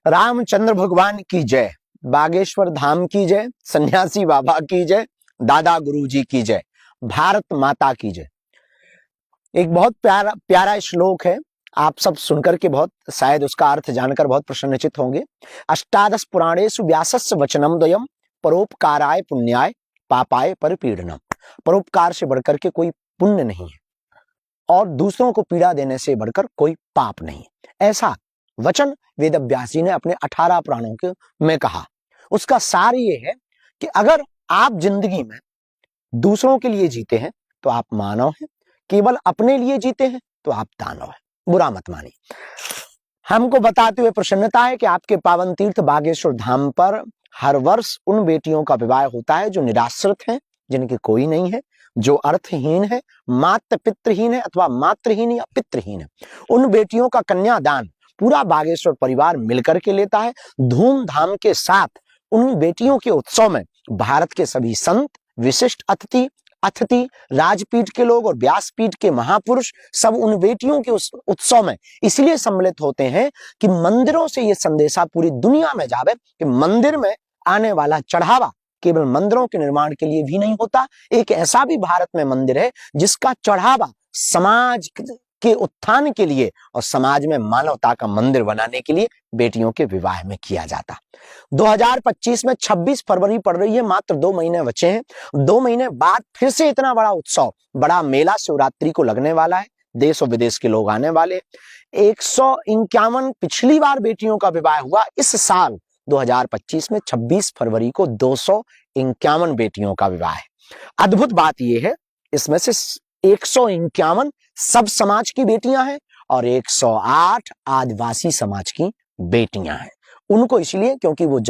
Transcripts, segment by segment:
रामचंद्र भगवान की जय, बागेश्वर धाम की जय, सन्यासी बाबा की जय, दादा गुरुजी की जय, भारत माता की जय। एक बहुत प्यारा प्यारा श्लोक है, आप सब सुनकर के बहुत शायद उसका अर्थ जानकर बहुत प्रसन्नचित होंगे। अष्टादश पुराणेषु व्यासस्य वचनम द्वयम परोपकाराय पुण्याय पापाय परपीड़नम। परोपकार से बढ़कर के कोई पुण्य नहीं है और दूसरों को पीड़ा देने से बढ़कर कोई पाप नहीं है। ऐसा वचन वेदव्यास जी ने अपने 18 पुराणों के में कहा। उसका सार ये है कि अगर आप जिंदगी में दूसरों के लिए जीते हैं तो आप मानव हैं, केवल अपने लिए जीते हैं तो आप दानव हैं। बुरा मत मानिए। हमको बताते हुए प्रसन्नता है कि आपके पावन तीर्थ बागेश्वर धाम पर हर वर्ष उन बेटियों का विवाह होता है जो निराश्रित हैं, जिनके कोई नहीं है, जो अर्थहीन है, मात्र पितृहीन है अथवा मातृहीन या पितृहीन है। उन बेटियों का कन्यादान पूरा बागेश्वर परिवार मिलकर के लेता है। धूमधाम के साथ उन बेटियों के उत्सव में भारत के सभी संत, विशिष्ट अतिथि, राजपीठ के लोग और व्यासपीठ के महापुरुष सब उन बेटियों के उस उत्सव में इसलिए सम्मिलित होते हैं कि मंदिरों से ये संदेशा पूरी दुनिया में जावे कि मंदिर में आने वाला चढ़ावा केवल मंदिरों के निर्माण के लिए भी नहीं होता। एक ऐसा भी भारत में मंदिर है जिसका चढ़ावा समाज के उत्थान के लिए और समाज में मानवता का मंदिर बनाने के लिए बेटियों के विवाह में किया जाता। 2025 में 26 फरवरी पड़ रही है, मात्र 2 महीने बचे हैं। 2 महीने बाद फिर से इतना बड़ा उत्सव, बड़ा मेला शिवरात्रि को लगने वाला है। देश और विदेश के लोग आने वाले। 151 पिछली बार बेटियों का विवाह हुआ। इस साल 2025 में 26 फरवरी को 251 बेटियों का विवाह है। अद्भुत बात यह है, इसमें से 151 सब समाज की बेटियां हैं और 108 आदिवासी समाज की बेटियां हैं। उनको इसलिए क्योंकि वो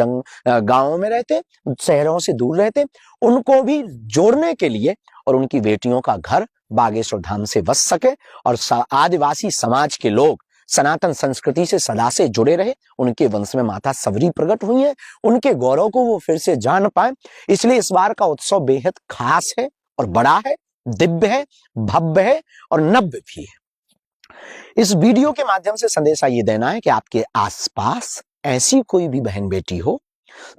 गांवों में रहते, शहरों से दूर रहते, उनको भी जोड़ने के लिए और उनकी बेटियों का घर बागेश्वर धाम से बस सके और आदिवासी समाज के लोग सनातन संस्कृति से सदा से जुड़े रहे। उनके वंश में माता सबरी प्रकट हुई है, उनके गौरव को वो फिर से जान पाए। इसलिए इस बार का उत्सव बेहद खास है और बड़ा है, दिव्य है, भव्य है और नव्य भी है। इस वीडियो के माध्यम से संदेशा ये देना है कि आपके आसपास ऐसी कोई भी बहन बेटी हो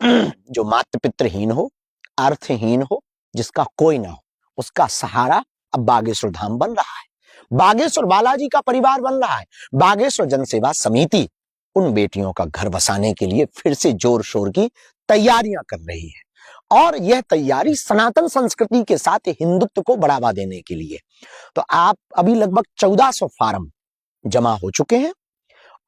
जो मातृ पितृहीन हो, अर्थहीन हो, जिसका कोई ना हो, उसका सहारा अब बागेश्वर धाम बन रहा है, बागेश्वर बालाजी का परिवार बन रहा है। बागेश्वर जनसेवा समिति उन बेटियों का घर बसाने के लिए फिर से जोर शोर की तैयारियां कर रही है और यह तैयारी सनातन संस्कृति के साथ हिंदुत्व को बढ़ावा देने के लिए। तो आप अभी लगभग 1400 फार्म जमा हो चुके हैं।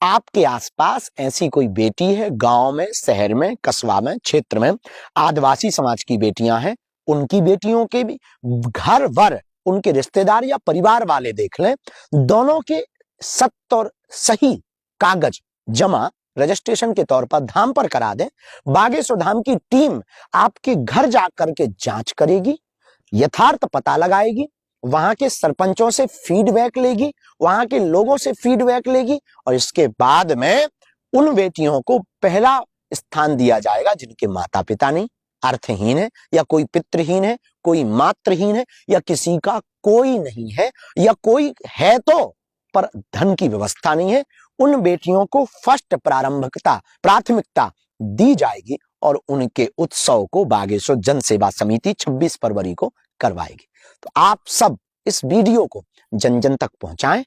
आपके आसपास ऐसी कोई बेटी है, गांव में, शहर में, कस्बा में, क्षेत्र में आदिवासी समाज की बेटियां हैं, उनकी बेटियों के भी घर वर उनके रिश्तेदार या परिवार वाले देख लें, दोनों के सत्य और सही कागज जमा रजिस्ट्रेशन के तौर पर धाम पर करा दें। बागेश्वर धाम की टीम आपके घर जाकर के जांच करेगी, यथार्थ पता लगाएगी, वहां के सरपंचों से फीडबैक लेगी, वहां के लोगों से फीडबैक लेगी और इसके बाद में उन बेटियों को पहला स्थान दिया जाएगा जिनके माता पिता नहीं, अर्थहीन है या कोई पितृहीन है, कोई मातृहीन है या किसी का कोई नहीं है या कोई है तो पर धन की व्यवस्था नहीं है। उन बेटियों को फर्स्ट प्राथमिकता दी जाएगी और उनके उत्सव को बागेश्वर जनसेवा समिति 26 फरवरी को करवाएगी। तो आप सब इस वीडियो को जन जन तक पहुंचाएं।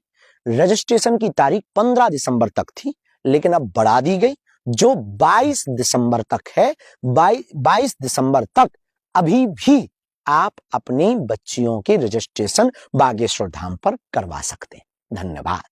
रजिस्ट्रेशन की तारीख 15 दिसंबर तक थी, लेकिन अब बढ़ा दी गई, जो 22 दिसंबर तक है। 22 दिसंबर तक अभी भी आप अपनी बच्चियों के रजिस्ट्रेशन बागेश्वर धाम पर करवा सकते हैं। धन्यवाद।